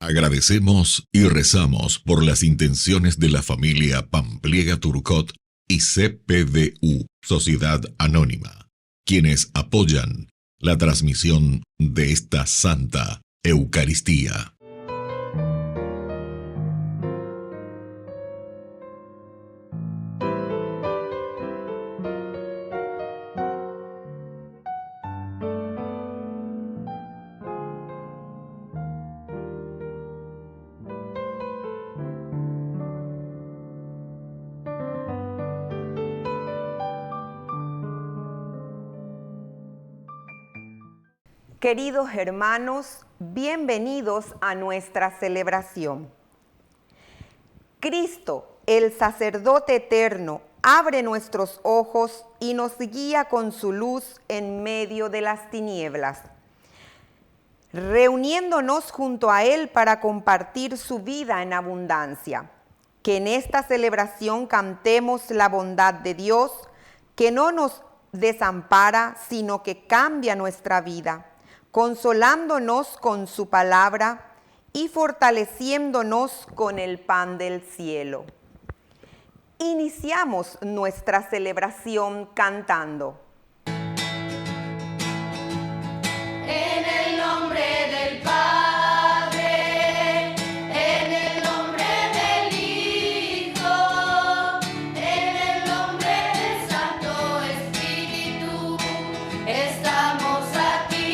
Agradecemos y rezamos por las intenciones de la familia Pampliega Turcot y CPDU, Sociedad Anónima, quienes apoyan la transmisión de esta Santa Eucaristía. Queridos hermanos, bienvenidos a nuestra celebración. Cristo, el sacerdote eterno, abre nuestros ojos y nos guía con su luz en medio de las tinieblas, reuniéndonos junto a Él para compartir su vida en abundancia. Que en esta celebración cantemos la bondad de Dios, que no nos desampara, sino que cambia nuestra vida, consolándonos con su palabra y fortaleciéndonos con el pan del cielo. Iniciamos nuestra celebración cantando. En el nombre del Padre, en el nombre del Hijo, en el nombre del Santo Espíritu, estamos aquí.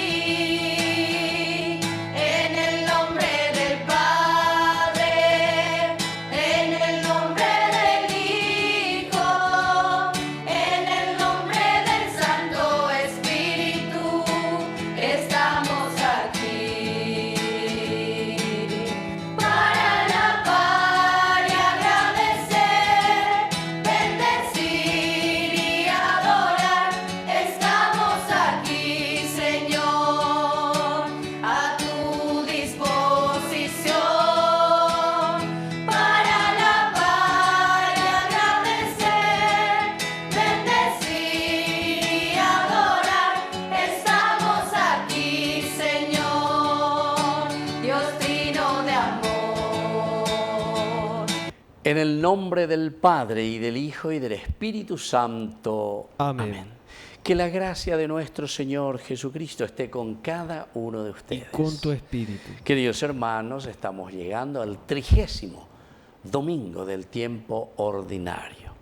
En el nombre del Padre, en el nombre del Hijo, en el nombre del Santo Espíritu, estamos aquí para alabar y agradecer, bendecir y adorar. Estamos aquí, Señor, a tu disposición para alabar y agradecer, bendecir y adorar. Estamos aquí, Señor, Dios trino de amor. En el nombre del Padre, y del Hijo, y del Espíritu Santo. Amén. Que la gracia de nuestro Señor Jesucristo esté con cada uno de Y ustedes. con tu espíritu. Queridos hermanos, estamos llegando al 30º domingo del tiempo ordinario.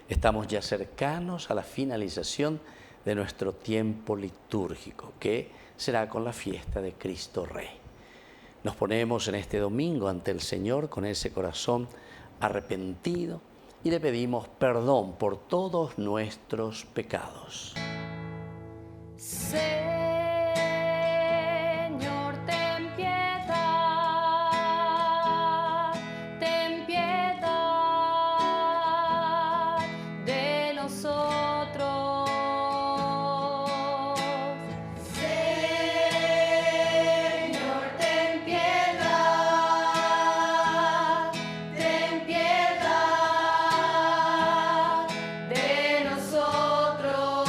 Estamos ya cercanos a la finalización de nuestro tiempo litúrgico, que será con la fiesta de Cristo Rey. Nos ponemos en este domingo ante el Señor con ese corazón arrepentido y le pedimos perdón por todos nuestros pecados. Señor, ten piedad de nosotros. Señor, ten piedad de nosotros.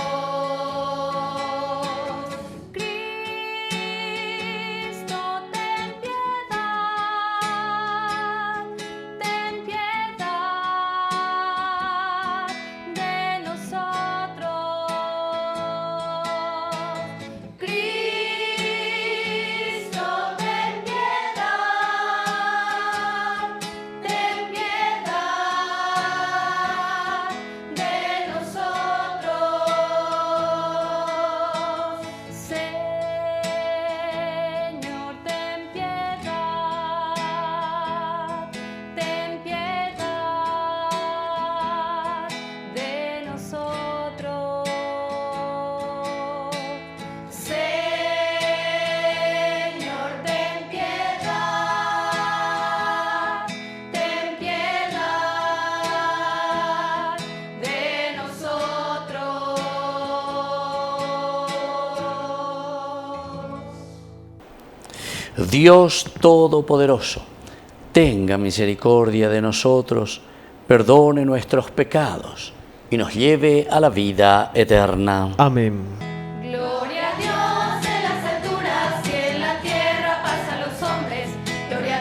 Cristo, ten piedad de nosotros. Cristo, ten piedad de nosotros. Señor, ten piedad de nosotros. Señor, ten piedad de nosotros. Dios Todopoderoso, tenga misericordia de nosotros, perdone nuestros pecados y nos lleve a la vida eterna. Amén. Gloria a Dios en las alturas y en la tierra paz a los hombres. Gloria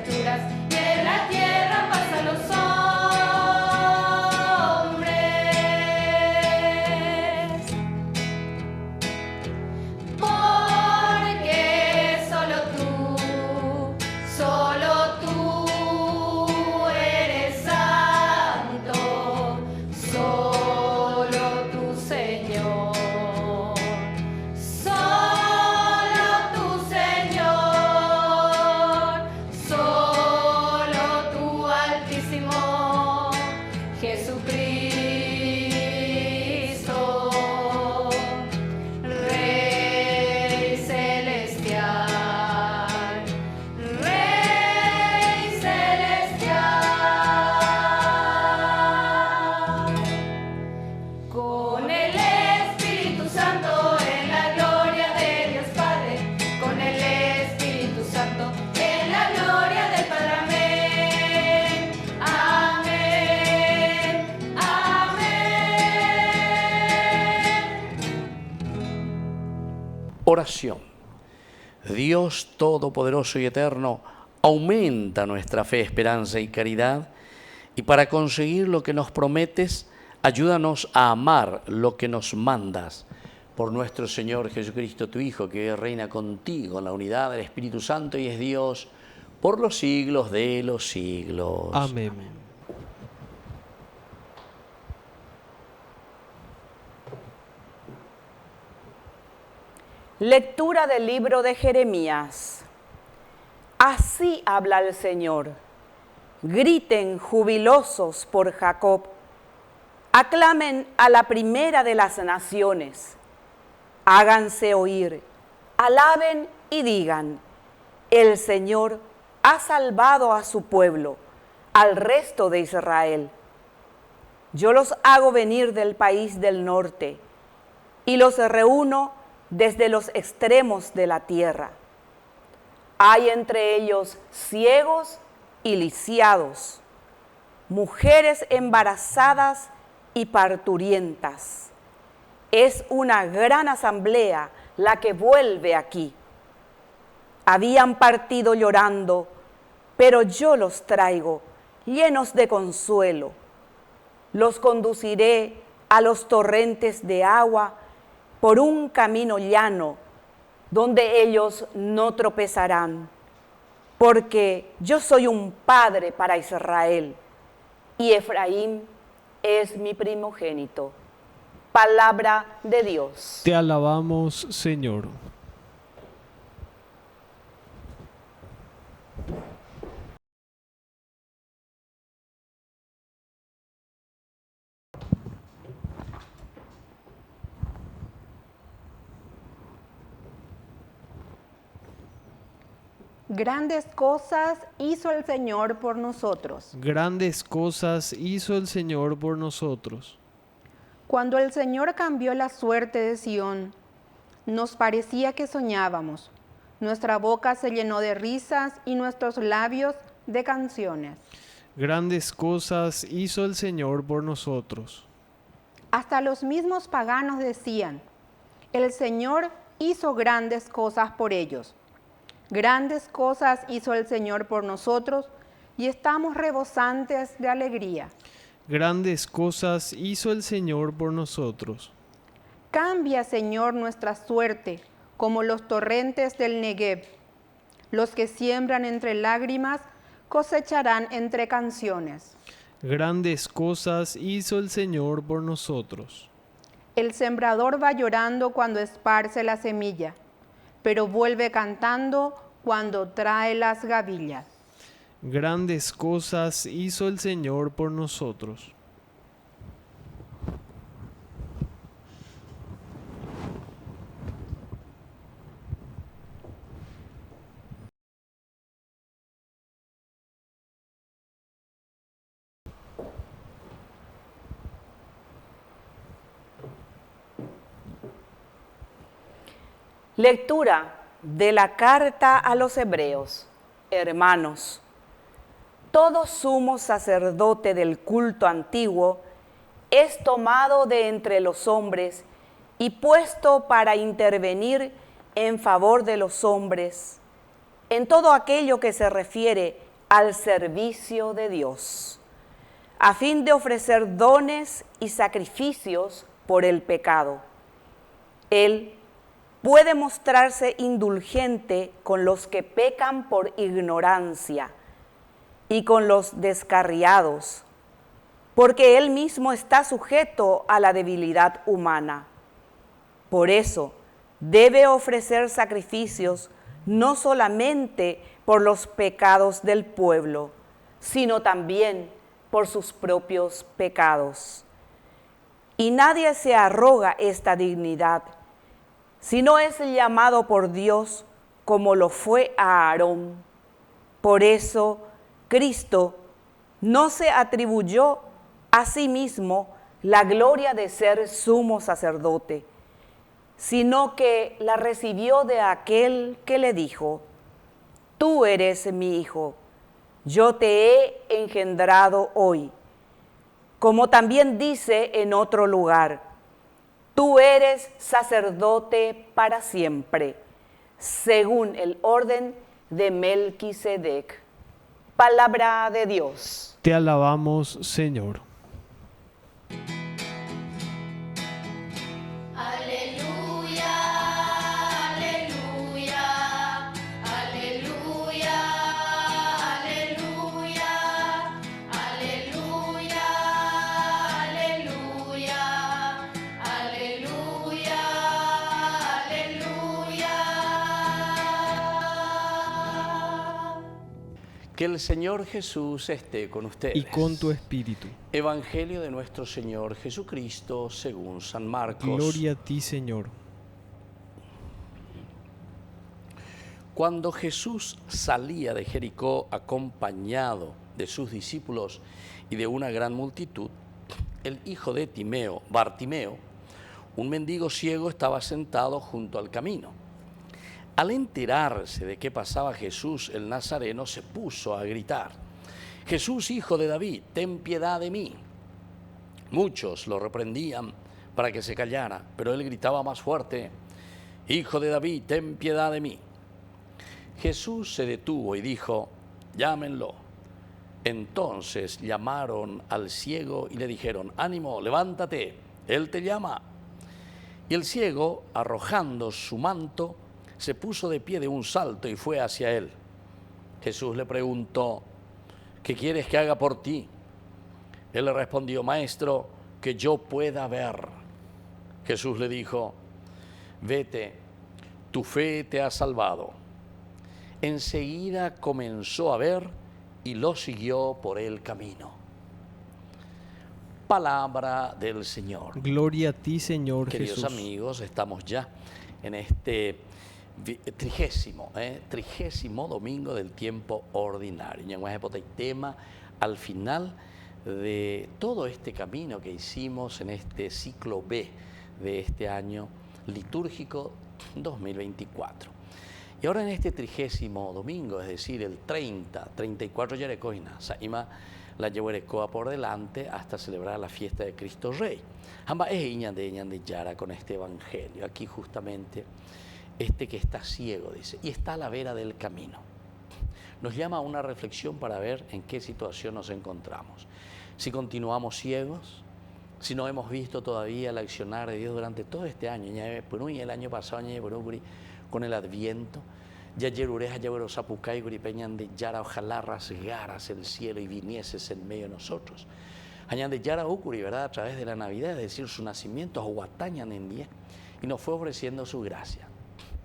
alturas y en la tierra paz a los hombres. Porque solo tú eres santo, solo tú, Señor. Solo tú, Señor, solo tú, Altísimo Jesucristo, Rey celestial, Rey celestial. Con el Espíritu Santo en la gloria de Dios Padre, con el Espíritu Santo en la gloria del Padre. Amén, amén, amén. Oración. Dios Todopoderoso y Eterno, aumenta nuestra fe, esperanza y caridad, y para conseguir lo que nos prometes, ayúdanos a amar lo que nos mandas. Por nuestro Señor Jesucristo, tu Hijo, que reina contigo en la unidad del Espíritu Santo y es Dios por los siglos de los siglos. Amén. Lectura del libro de Jeremías. Así habla el Señor. Griten jubilosos por Jacob. Aclamen a la primera de las naciones. Háganse oír. Alaben y digan: el Señor ha salvado a su pueblo, al resto de Israel. Yo los hago venir del país del norte y los reúno desde los extremos de la tierra. Hay entre ellos ciegos y lisiados, mujeres embarazadas y parturientas. Es una gran asamblea la que vuelve aquí. Habían partido llorando, pero yo los traigo llenos de consuelo. Los conduciré a los torrentes de agua por un camino llano, donde ellos no tropezarán, porque yo soy un padre para Israel, y Efraín es mi primogénito. Palabra de Dios. Te alabamos, Señor. Grandes cosas hizo el Señor por nosotros. Grandes cosas hizo el Señor por nosotros. Cuando el Señor cambió la suerte de Sión, nos parecía que soñábamos. Nuestra boca se llenó de risas y nuestros labios de canciones. Grandes cosas hizo el Señor por nosotros. Hasta los mismos paganos decían: el Señor hizo grandes cosas por ellos. Grandes cosas hizo el Señor por nosotros y estamos rebosantes de alegría. Grandes cosas hizo el Señor por nosotros. Cambia, Señor, nuestra suerte como los torrentes del Negev. Los que siembran entre lágrimas cosecharán entre canciones. Grandes cosas hizo el Señor por nosotros. El sembrador va llorando cuando esparce la semilla, pero vuelve cantando cuando trae las gavillas. Grandes cosas hizo el Señor por nosotros. Lectura de la carta a los Hebreos. Hermanos, todo sumo sacerdote del culto antiguo es tomado de entre los hombres y puesto para intervenir en favor de los hombres en todo aquello que se refiere al servicio de Dios, a fin de ofrecer dones y sacrificios por el pecado. Él puede mostrarse indulgente con los que pecan por ignorancia y con los descarriados, porque Él mismo está sujeto a la debilidad humana. Por eso, debe ofrecer sacrificios no solamente por los pecados del pueblo, sino también por sus propios pecados. Y nadie se arroga esta dignidad, sino es llamado por Dios como lo fue a Aarón. Por eso, Cristo no se atribuyó a sí mismo la gloria de ser sumo sacerdote, sino que la recibió de aquel que le dijo: tú eres mi hijo, yo te he engendrado hoy. Como también dice en otro lugar: tú eres sacerdote para siempre, según el orden de Melquisedec. Palabra de Dios. Te alabamos, Señor. Aleluya, aleluya, aleluya, aleluya, aleluya, aleluya, aleluya, aleluya. Que el Señor Jesús esté con ustedes. Y con tu espíritu. Evangelio de nuestro Señor Jesucristo según San Marcos. Gloria a ti, Señor. Cuando Jesús salía de Jericó acompañado de sus discípulos y de una gran multitud, el hijo de Timeo, Bartimeo, un mendigo ciego, estaba sentado junto al camino. Al enterarse de que pasaba Jesús el Nazareno, se puso a gritar: Jesús, hijo de David, ten piedad de mí. Muchos lo reprendían para que se callara, pero él gritaba más fuerte: Hijo de David, ten piedad de mí. Jesús se detuvo y dijo: llámenlo. Entonces llamaron al ciego y le dijeron: ánimo, levántate, él te llama. Y el ciego, arrojando su manto, se puso de pie de un salto y fue hacia él. Jesús le preguntó: ¿qué quieres que haga por ti? Él le respondió: maestro, que yo pueda ver. Jesús le dijo: vete, tu fe te ha salvado. Enseguida comenzó a ver y lo siguió por el camino. Palabra del Señor. Gloria a ti, Señor Queridos Jesús. amigos, estamos ya en este trigésimo domingo del tiempo ordinario. Y tema al final de todo este camino que hicimos en este ciclo B de este año litúrgico 2024. Y ahora en este 30º domingo, es decir, el 34 Yerecoina, Saima la Yehuerecoa por delante hasta celebrar la fiesta de Cristo Rey. Amba es Iñan de Yara con este evangelio. Aquí justamente este que está ciego, dice, y está a la vera del camino. Nos llama a una reflexión para ver en qué situación nos encontramos. Si continuamos ciegos, si no hemos visto todavía el accionar de Dios durante todo este año, y el año pasado, con el Adviento, ya Yerureja, Yerureja, Zapucay, Guripeñan de Yara, ojalá rasgaras el cielo y vinieses en medio de nosotros. Añan de Yara Ukuri, ¿verdad? A través de la Navidad, es decir, su nacimiento, Aguatañan en día, y nos fue ofreciendo su gracia.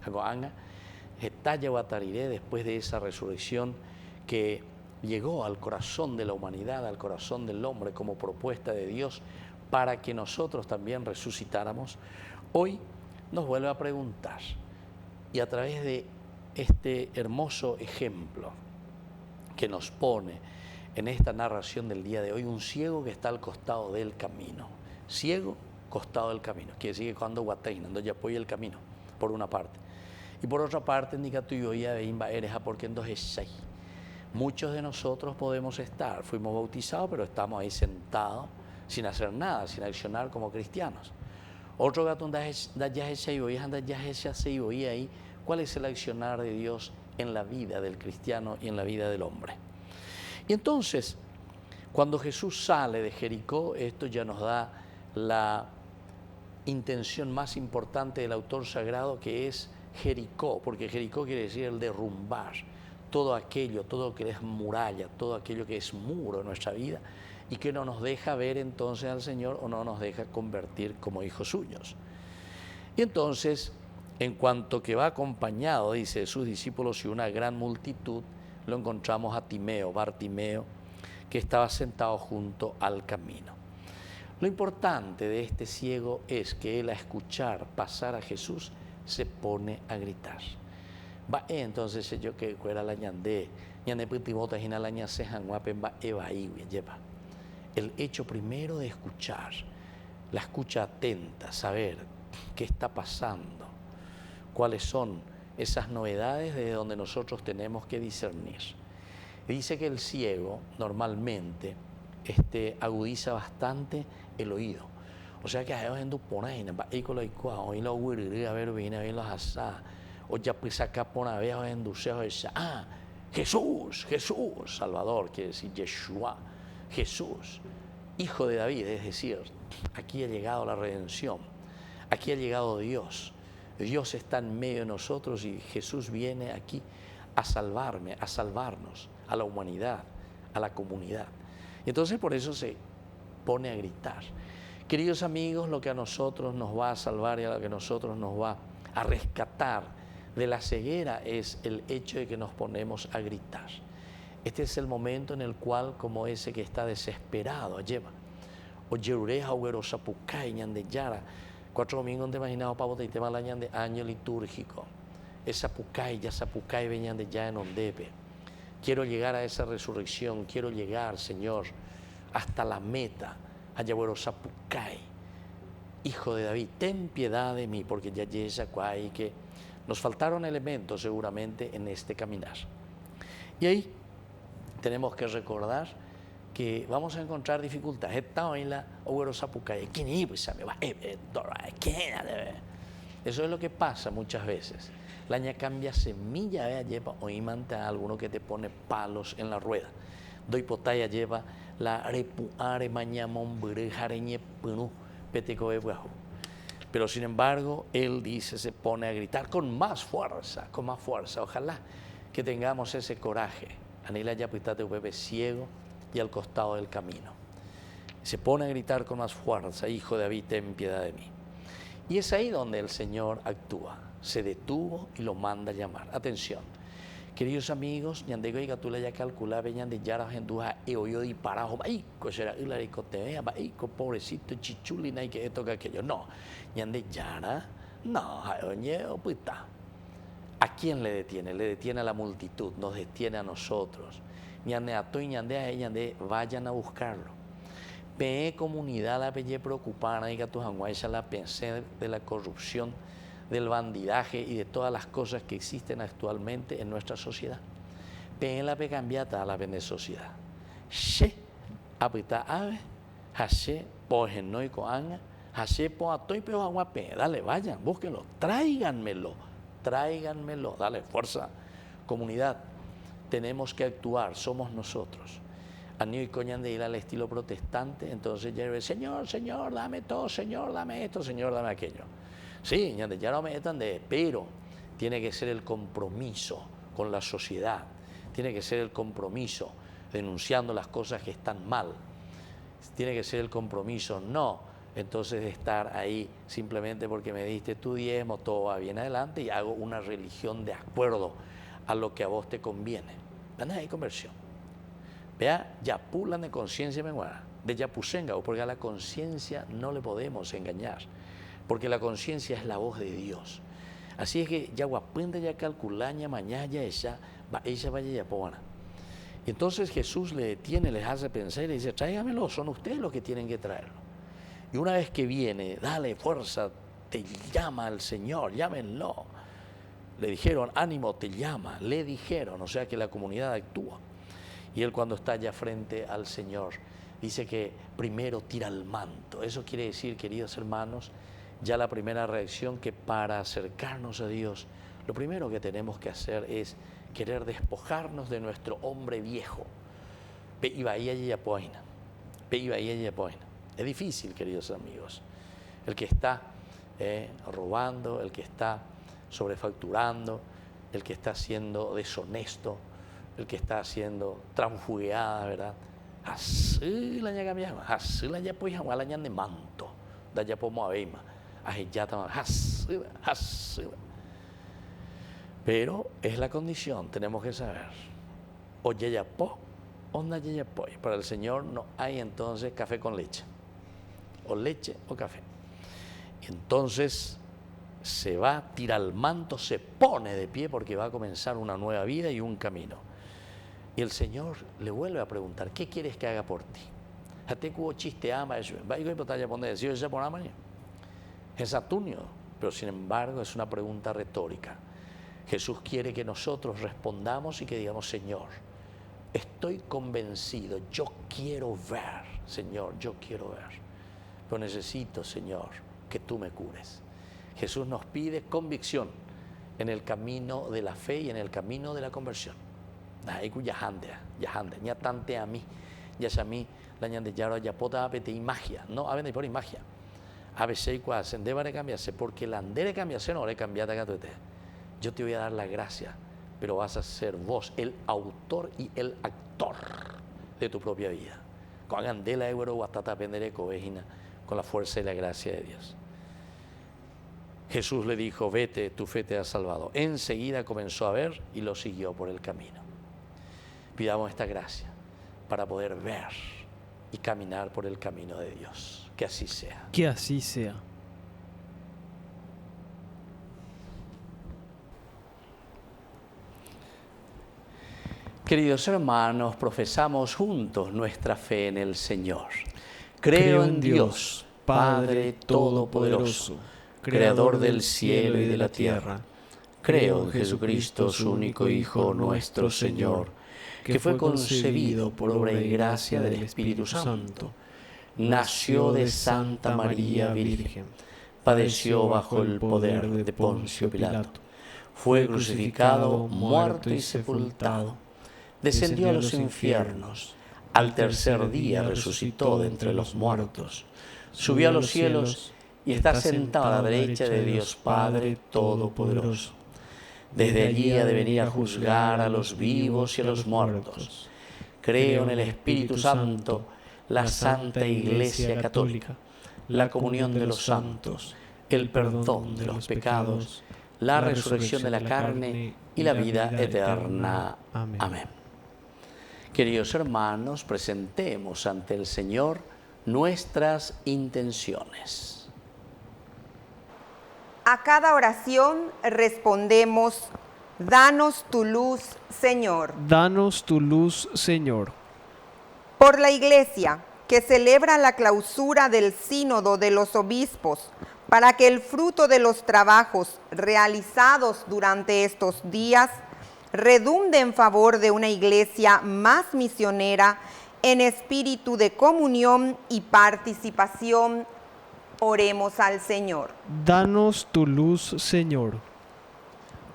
Agoanga, Etaya Guatariré, después de esa resurrección que llegó al corazón de la humanidad, al corazón del hombre como propuesta de Dios para que nosotros también resucitáramos, hoy nos vuelve a preguntar. Y a través de este hermoso ejemplo que nos pone en esta narración del día de hoy, un ciego que está al costado del camino. Ciego, costado del camino. Quiere decir que cuando guatainando ya apoya el camino, por una parte. Y por otra parte, porque entonces muchos de nosotros podemos estar, fuimos bautizados, pero estamos ahí sentados sin hacer nada, sin accionar como cristianos. Otro gato ahí, ¿cuál es el accionar de Dios en la vida del cristiano y en la vida del hombre? Y entonces, cuando Jesús sale de Jericó, esto ya nos da la intención más importante del autor sagrado, que es Jericó, porque Jericó quiere decir el derrumbar todo aquello, todo lo que es muralla, todo aquello que es muro en nuestra vida y que no nos deja ver entonces al Señor o no nos deja convertir como hijos suyos. Y entonces, en cuanto que va acompañado, dice, de sus discípulos y una gran multitud, lo encontramos a Timeo, Bartimeo, que estaba sentado junto al camino. Lo importante de este ciego es que él, a escuchar pasar a Jesús, se pone a gritar. Va entonces yo que era la ñandé putimota jina la ñasejan guapen va lleva. El hecho primero de escuchar, la escucha atenta, saber qué está pasando, cuáles son esas novedades de donde nosotros tenemos que discernir. Dice que el ciego normalmente agudiza bastante el oído. O sea que a ellos en tu ponen, hoy lo huirri, a ver, viene a ver los asá, o ya pues acá pone a ver en dulceo, Jesús, Jesús, Salvador, quiere decir Yeshua, Jesús, hijo de David, es decir, aquí ha llegado la redención, aquí ha llegado Dios. Dios está en medio de nosotros y Jesús viene aquí a salvarme, a salvarnos, a la humanidad, a la comunidad. Y entonces por eso se pone a gritar. Queridos amigos, lo que a nosotros nos va a salvar y a lo que a nosotros nos va a rescatar de la ceguera es el hecho de que nos ponemos a gritar. Este es el momento en el cual, como ese que está desesperado, lleva. O yerureja o sapucay de yara. 4 domingos de imaginado para botar y tema de año litúrgico. Esa pucay, ya sapucay venían de ya en ondepe. Quiero llegar a esa resurrección, quiero llegar, Señor, hasta la meta. Ayabuero sapucay, hijo de David, ten piedad de mí, porque ya llega cuay que nos faltaron elementos seguramente en este caminar. Y ahí tenemos que recordar que vamos a encontrar dificultades. Eso es lo que pasa muchas veces. La ña cambia semilla, lleva o imanta a alguno que te pone palos en la rueda. Doy potaya lleva la repuare mañamón jareñe punu peteco. Pero sin embargo, él dice, se pone a gritar con más fuerza, con más fuerza. Ojalá que tengamos ese coraje. Anila ya pitate bebé ciego y al costado del camino. Se pone a gritar con más fuerza, hijo de David, ten piedad de mí. Y es ahí donde el Señor actúa. Se detuvo y lo manda a llamar. Atención, queridos amigos, ñandego y gatula ya calcula veñan de yara genduja e oyo di parajo, baico será hilarico te vea, baico pobrecito chichulina y que esto que aquello. No, ñande yara, no, oye, opita. ¿A quién le detiene? Le detiene a la multitud, nos detiene a nosotros. Ñande a to y ñande a ella, ñande vayan a buscarlo. Pe comunidad la pelle preocupada y gatujanguaisa la pensé de la corrupción, del bandidaje y de todas las cosas que existen actualmente en nuestra sociedad. Pe la pe cambiata a la vende sociedad. She apita ave, hase po genoico anga, hase po atoy peo aguape. Dale, vayan, búsquenlo, tráiganmelo, dale fuerza. Comunidad, tenemos que actuar, somos nosotros. A New y coñan de ir al estilo protestante, entonces ya ve, Señor, Señor, dame todo, Señor, dame esto, Señor, dame aquello. Sí, ya no me metan pero tiene que ser el compromiso con la sociedad, tiene que ser el compromiso denunciando las cosas que están mal, tiene que ser el compromiso, no entonces de estar ahí simplemente porque me diste tu diezmo, todo va bien adelante y hago una religión de acuerdo a lo que a vos te conviene. ¿Van ahí conversión? Vea, ya pulan de conciencia menguara, de yapusenga, porque a la conciencia no le podemos engañar, porque la conciencia es la voz de Dios. Así es que ya guapende ya calculaña mañana ya ella vaya ya pobana. Y entonces Jesús le detiene, les hace pensar y le dice, tráigamelo, son ustedes los que tienen que traerlo. Y una vez que viene, dale fuerza, te llama el Señor, llámenlo. Le dijeron, ánimo, te llama, le dijeron, o sea que la comunidad actúa. Y él cuando está allá frente al Señor, dice que primero tira el manto. Eso quiere decir, queridos hermanos, ya la primera reacción que para acercarnos a Dios, lo primero que tenemos que hacer es querer despojarnos de nuestro hombre viejo. Es difícil, queridos amigos. El que está robando, el que está sobrefacturando, el que está siendo deshonesto, el que está haciendo transfugiada, ¿verdad? Así la ya cambiamos, así la ya pues la ya de manto, da ya pomo abema, ya así. Pero es la condición, tenemos que saber. O yeyapo, o na yeyapo. Para el Señor no hay entonces café con leche, o leche o café. Entonces se va, tira el manto, se pone de pie porque va a comenzar una nueva vida y un camino. Y el Señor le vuelve a preguntar, ¿qué quieres que haga por ti? Es Saturnio, pero sin embargo es una pregunta retórica. Jesús quiere que nosotros respondamos y que digamos, Señor, estoy convencido, yo quiero ver, Señor, yo quiero ver. Pero necesito, Señor, que tú me cures. Jesús nos pide convicción en el camino de la fe y en el camino de la conversión. Ya tante a mí, ya a mí, la ñande ya ya pota apete magia, no, a ver por magia. A veces cuando debe cambiarse, porque la andere cambiarse no le cambiate a tu. Yo te voy a dar la gracia, pero vas a ser vos el autor y el actor de tu propia vida. Con andela euro guatata pendere covejina, con la fuerza y la gracia de Dios. Jesús le dijo, vete, tu fe te ha salvado. Enseguida comenzó a ver y lo siguió por el camino. Pidamos esta gracia para poder ver y caminar por el camino de Dios. Que así sea. Que así sea. Queridos hermanos, profesamos juntos nuestra fe en el Señor. Creo en Dios, Padre Todopoderoso, Creador del cielo y de la tierra. Creo en Jesucristo, su único Hijo, nuestro Señor, que fue concebido por obra y gracia del Espíritu Santo. Nació de Santa María Virgen, padeció bajo el poder de Poncio Pilato, fue crucificado, muerto y sepultado, descendió a los infiernos, al tercer día resucitó de entre los muertos, subió a los cielos y está sentado a la derecha de Dios Padre Todopoderoso. Desde allí ha de venir a juzgar a los vivos y a los muertos. Creo en el Espíritu Santo, la Santa Iglesia Católica, la comunión de los santos, el perdón de los pecados, la resurrección de la carne y la vida eterna. Amén. Queridos hermanos, presentemos ante el Señor nuestras intenciones. A cada oración respondemos, danos tu luz, Señor. Danos tu luz, Señor. Por la Iglesia, que celebra la clausura del Sínodo de los Obispos, para que el fruto de los trabajos realizados durante estos días redunde en favor de una Iglesia más misionera en espíritu de comunión y participación. Oremos al Señor. Danos tu luz, Señor.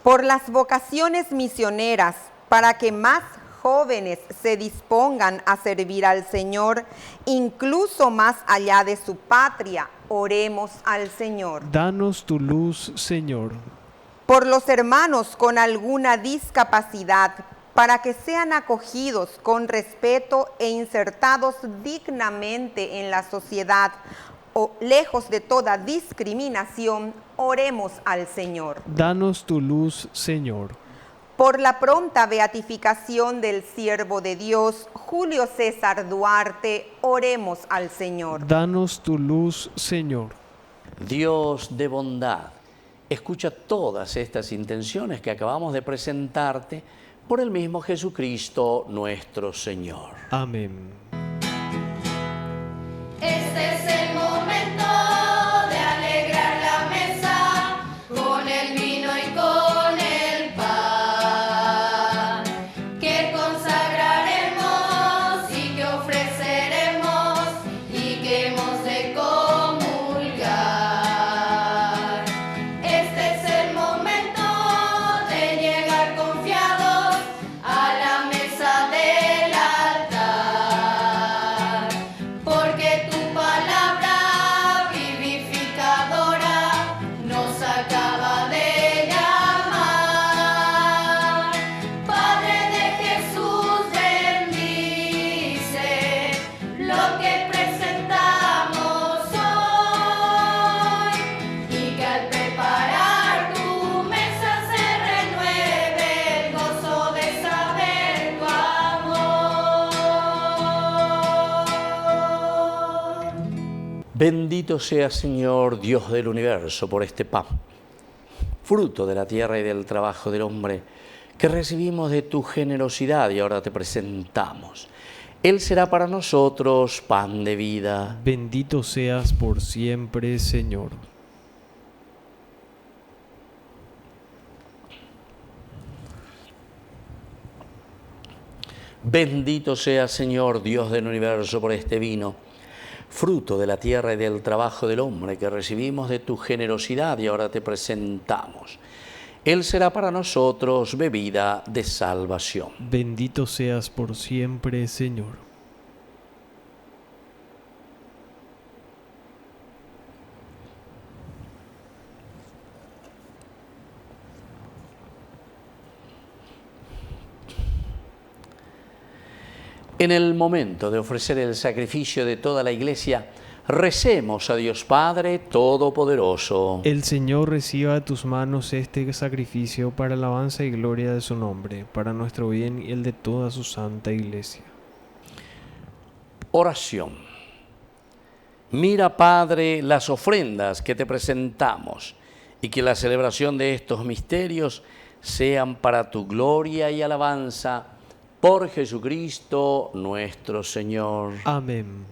Por las vocaciones misioneras, para que más jóvenes se dispongan a servir al Señor, incluso más allá de su patria, oremos al Señor. Danos tu luz, Señor. Por los hermanos con alguna discapacidad, para que sean acogidos con respeto e insertados dignamente en la sociedad, o lejos de toda discriminación, oremos al Señor. Danos tu luz, Señor. Por la pronta beatificación del siervo de Dios, Julio César Duarte, oremos al Señor. Danos tu luz, Señor. Dios de bondad, escucha todas estas intenciones que acabamos de presentarte por el mismo Jesucristo nuestro Señor. Amén. Este es el momento de alegrar la mesa con el vino y con el pan, que consagraremos y que ofreceremos y que hemos de comulgar. Este es el momento de llegar confiados a la mesa del altar. Bendito sea, Señor, Dios del universo, por este pan, fruto de la tierra y del trabajo del hombre, que recibimos de tu generosidad y ahora te presentamos. Él será para nosotros pan de vida. Bendito seas por siempre, Señor. Bendito sea, Señor, Dios del universo, por este vino, fruto de la tierra y del trabajo del hombre, que recibimos de tu generosidad y ahora te presentamos. Él será para nosotros bebida de salvación. Bendito seas por siempre, Señor. En el momento de ofrecer el sacrificio de toda la Iglesia, recemos a Dios Padre Todopoderoso. El Señor reciba de tus manos este sacrificio para alabanza y gloria de su nombre, para nuestro bien y el de toda su santa Iglesia. Oración. Mira, Padre, las ofrendas que te presentamos y que la celebración de estos misterios sean para tu gloria y alabanza por Jesucristo nuestro Señor. Amén.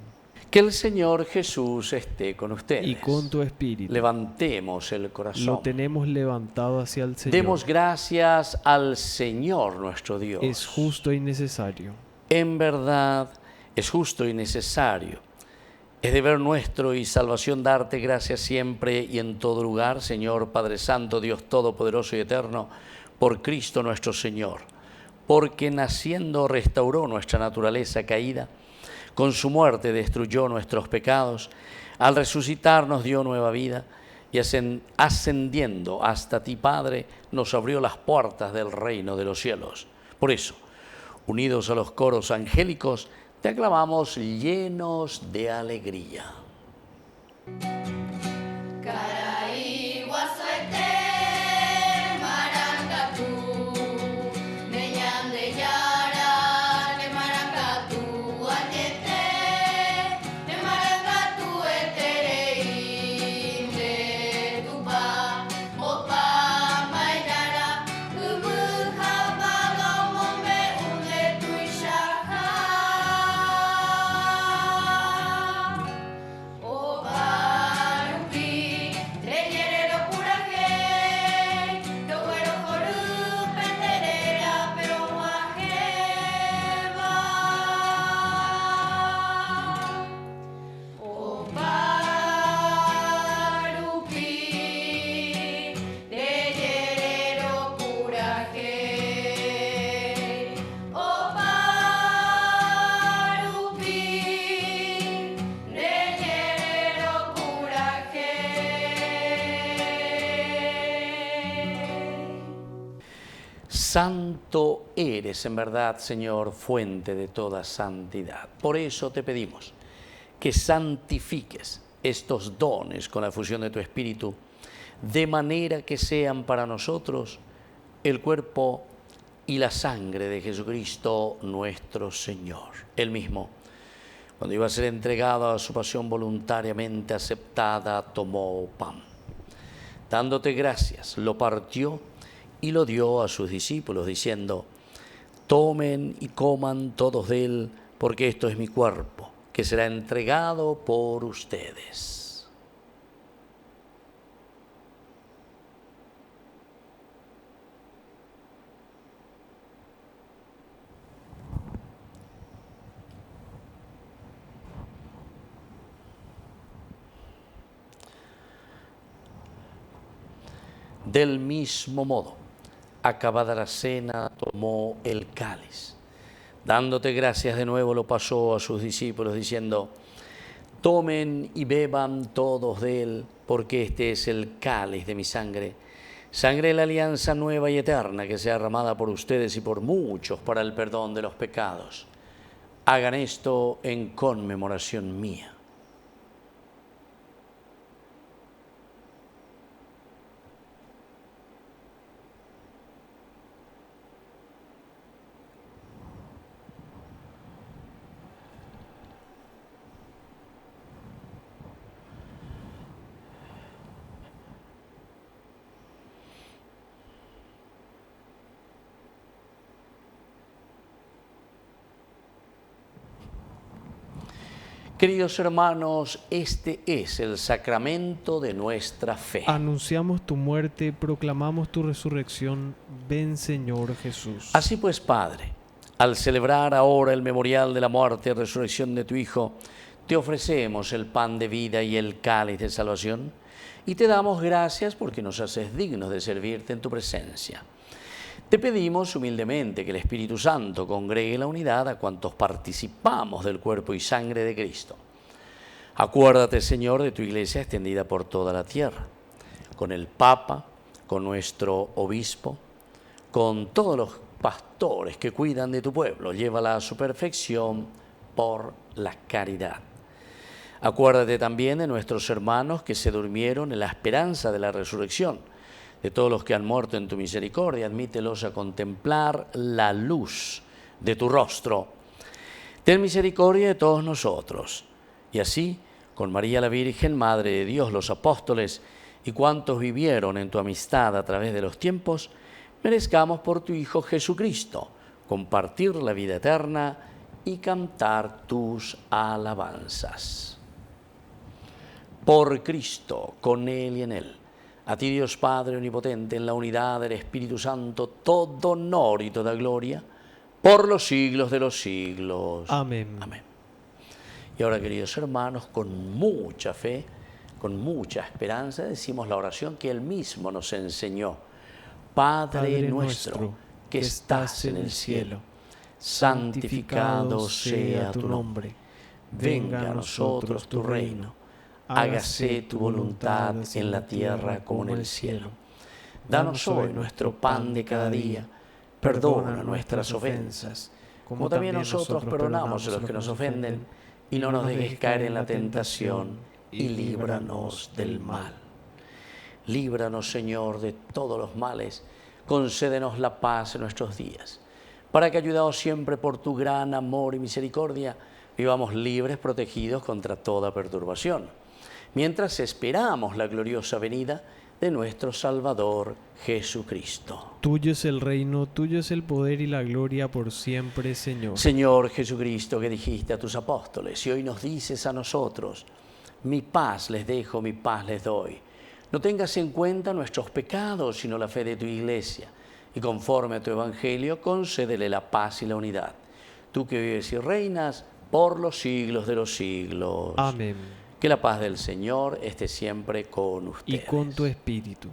Que el Señor Jesús esté con ustedes. Y con tu espíritu. Levantemos el corazón. Lo tenemos levantado hacia el Señor. Demos gracias al Señor nuestro Dios. Es justo y necesario. En verdad, es justo y necesario. Es deber nuestro y salvación darte gracias siempre y en todo lugar, Señor Padre Santo, Dios Todopoderoso y Eterno, por Cristo nuestro Señor, porque naciendo restauró nuestra naturaleza caída, con su muerte destruyó nuestros pecados, al resucitar nos dio nueva vida y ascendiendo hasta ti, Padre, nos abrió las puertas del reino de los cielos. Por eso, unidos a los coros angélicos, te aclamamos llenos de alegría. Santo eres en verdad, Señor, fuente de toda santidad. Por eso te pedimos que santifiques estos dones con la fusión de tu Espíritu, de manera que sean para nosotros el cuerpo y la sangre de Jesucristo nuestro Señor. Él mismo, cuando iba a ser entregado a su pasión voluntariamente aceptada, tomó pan. Dándote gracias, lo partió y lo dio a sus discípulos, diciendo: tomen y coman todos de él, porque esto es mi cuerpo, que será entregado por ustedes. Del mismo modo, acabada la cena, tomó el cáliz. Dándote gracias de nuevo, lo pasó a sus discípulos, diciendo: tomen y beban todos de él, porque este es el cáliz de mi sangre, sangre de la alianza nueva y eterna, que sea derramada por ustedes y por muchos para el perdón de los pecados. Hagan esto en conmemoración mía. Queridos hermanos, este es el sacramento de nuestra fe. Anunciamos tu muerte, proclamamos tu resurrección. Ven, Señor Jesús. Así pues, Padre, al celebrar ahora el memorial de la muerte y resurrección de tu Hijo, te ofrecemos el pan de vida y el cáliz de salvación, y te damos gracias porque nos haces dignos de servirte en tu presencia. Te pedimos humildemente que el Espíritu Santo congregue la unidad a cuantos participamos del cuerpo y sangre de Cristo. Acuérdate, Señor, de tu Iglesia extendida por toda la tierra, con el Papa, con nuestro Obispo, con todos los pastores que cuidan de tu pueblo. Llévala a su perfección por la caridad. Acuérdate también de nuestros hermanos que se durmieron en la esperanza de la resurrección. De todos los que han muerto en tu misericordia, admítelos a contemplar la luz de tu rostro. Ten misericordia de todos nosotros. Y así, con María la Virgen, Madre de Dios, los apóstoles y cuantos vivieron en tu amistad a través de los tiempos, merezcamos por tu Hijo Jesucristo compartir la vida eterna y cantar tus alabanzas. Por Cristo, con Él y en Él. A ti, Dios Padre Omnipotente, en la unidad del Espíritu Santo, todo honor y toda gloria, por los siglos de los siglos. Amén. Amén. Y ahora, queridos hermanos, con mucha fe, con mucha esperanza, decimos la oración que Él mismo nos enseñó. Padre nuestro, que estás en el cielo, santificado sea tu nombre. Venga a nosotros tu reino. Hágase tu voluntad en la tierra como en el cielo. Danos hoy nuestro pan de cada día. Perdona nuestras ofensas, como también nosotros perdonamos a los que nos ofenden. Y no nos dejes caer en la tentación, y líbranos del mal. Líbranos, Señor, de todos los males. Concédenos la paz en nuestros días, para que, ayudados siempre por tu gran amor y misericordia, vivamos libres, protegidos contra toda perturbación, mientras esperamos la gloriosa venida de nuestro Salvador Jesucristo. Tuyo es el reino, tuyo es el poder y la gloria por siempre, Señor. Señor Jesucristo, que dijiste a tus apóstoles, y hoy nos dices a nosotros: mi paz les dejo, mi paz les doy. No tengas en cuenta nuestros pecados, sino la fe de tu Iglesia, y conforme a tu Evangelio, concédele la paz y la unidad. Tú que vives y reinas por los siglos de los siglos. Amén. Que la paz del Señor esté siempre con ustedes. Y con tu espíritu.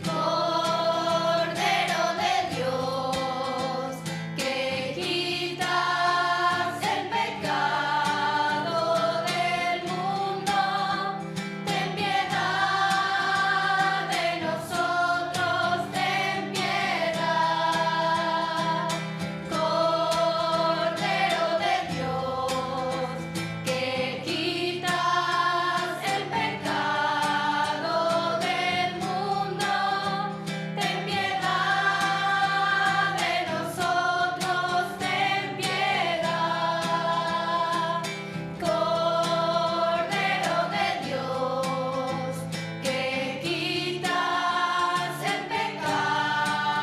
Cordero de Dios, que quitas el pecado del mundo, ten piedad de nosotros, ten piedad. Cordero de Dios, que quitas el pecado del mundo, ten piedad de nosotros, ten piedad. Cordero de Dios, que quitas el pecado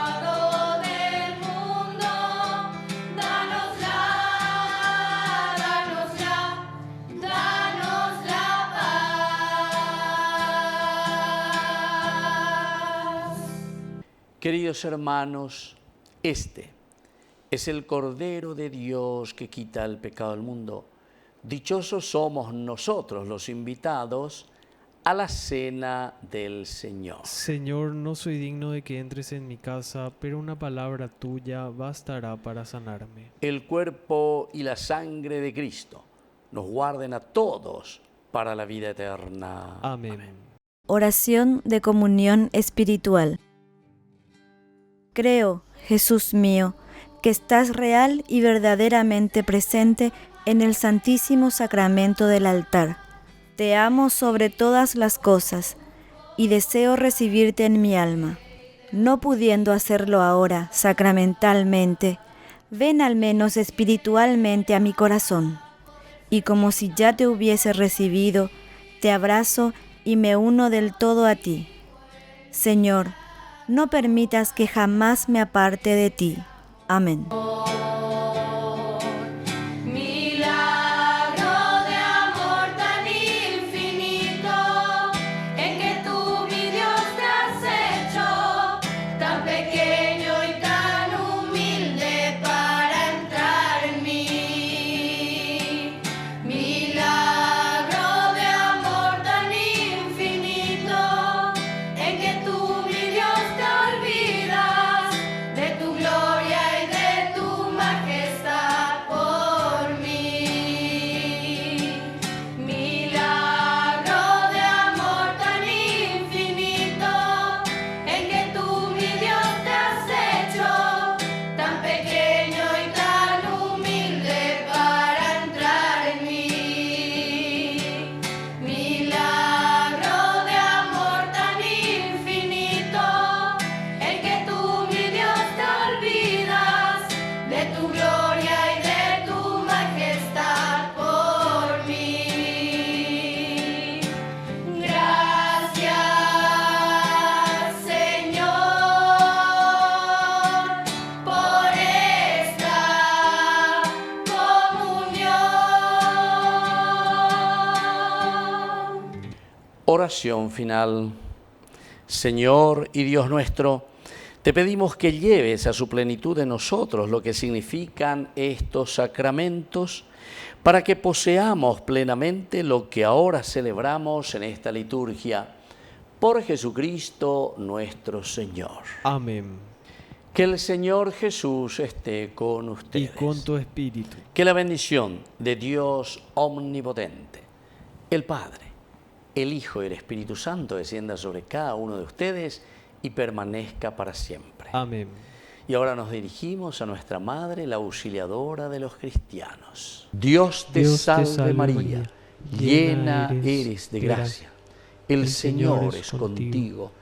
del mundo, danos la paz. Queridos hermanos, este es el Cordero de Dios que quita el pecado del mundo. Dichosos somos nosotros los invitados a la cena del Señor. Señor, no soy digno de que entres en mi casa, pero una palabra tuya bastará para sanarme. El cuerpo y la sangre de Cristo nos guarden a todos para la vida eterna. Amén. Oración de comunión espiritual. Creo, Jesús mío, que estás real y verdaderamente presente en el Santísimo Sacramento del altar. Te amo sobre todas las cosas y deseo recibirte en mi alma. No pudiendo hacerlo ahora sacramentalmente, ven al menos espiritualmente a mi corazón. Y como si ya te hubiese recibido, te abrazo y me uno del todo a ti. Señor, no permitas que jamás me aparte de ti. Amén. Oración final. Señor y Dios nuestro, te pedimos que lleves a su plenitud en nosotros lo que significan estos sacramentos, para que poseamos plenamente lo que ahora celebramos en esta liturgia. Por Jesucristo nuestro Señor. Amén. Que el Señor Jesús esté con Y ustedes. con tu espíritu. Que la bendición de Dios omnipotente, el Padre, el Hijo y el Espíritu Santo descienda sobre cada uno de ustedes y permanezca para siempre. Amén. Y ahora nos dirigimos a nuestra Madre, la auxiliadora de los cristianos. Dios te salve María, llena eres de gracia. El Señor es contigo.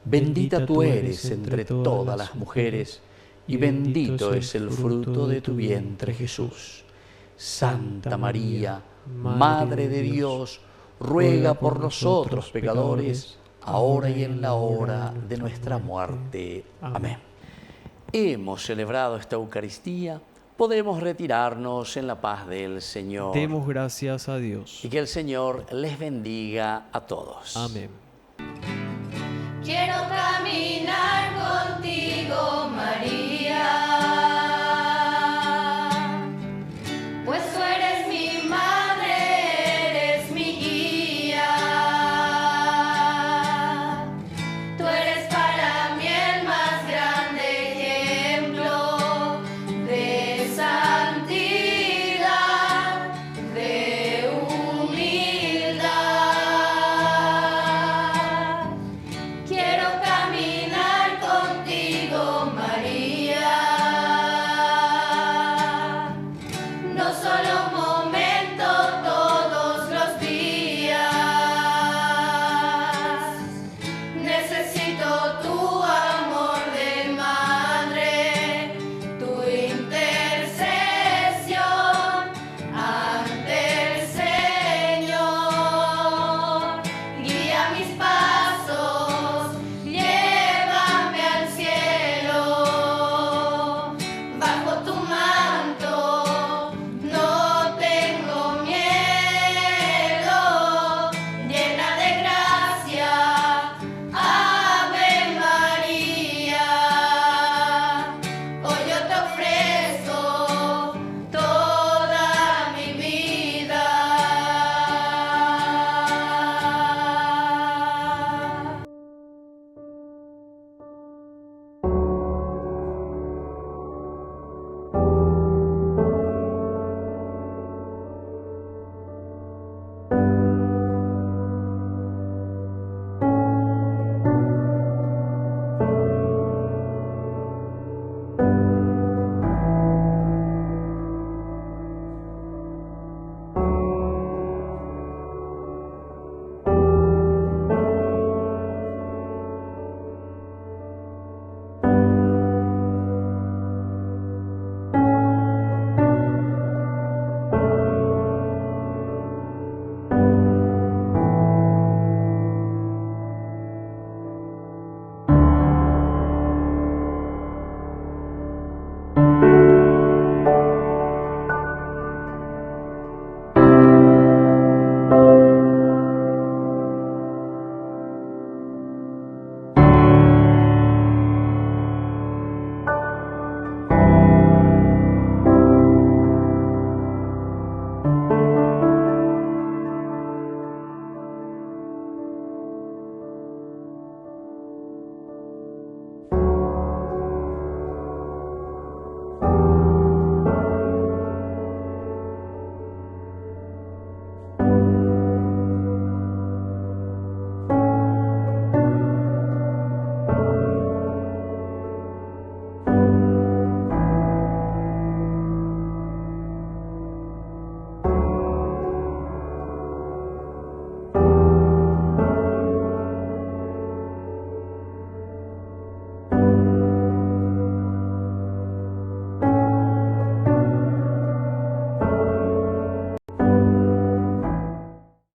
Bendita tú eres entre todas las mujeres, y bendito es el fruto de tu vientre, Jesús. Santa María, Madre de Dios, ruega por nosotros pecadores, ahora y en la hora de nuestra muerte. Amén. Hemos celebrado esta Eucaristía, podemos retirarnos en la paz del Señor. Demos gracias a Dios. Y que el Señor les bendiga a todos. Amén. Quiero caminar contigo, María, pues tú eres mi madre, eres mi guía. Tú eres para mí el más grande ejemplo de santidad, de humildad. Quiero caminar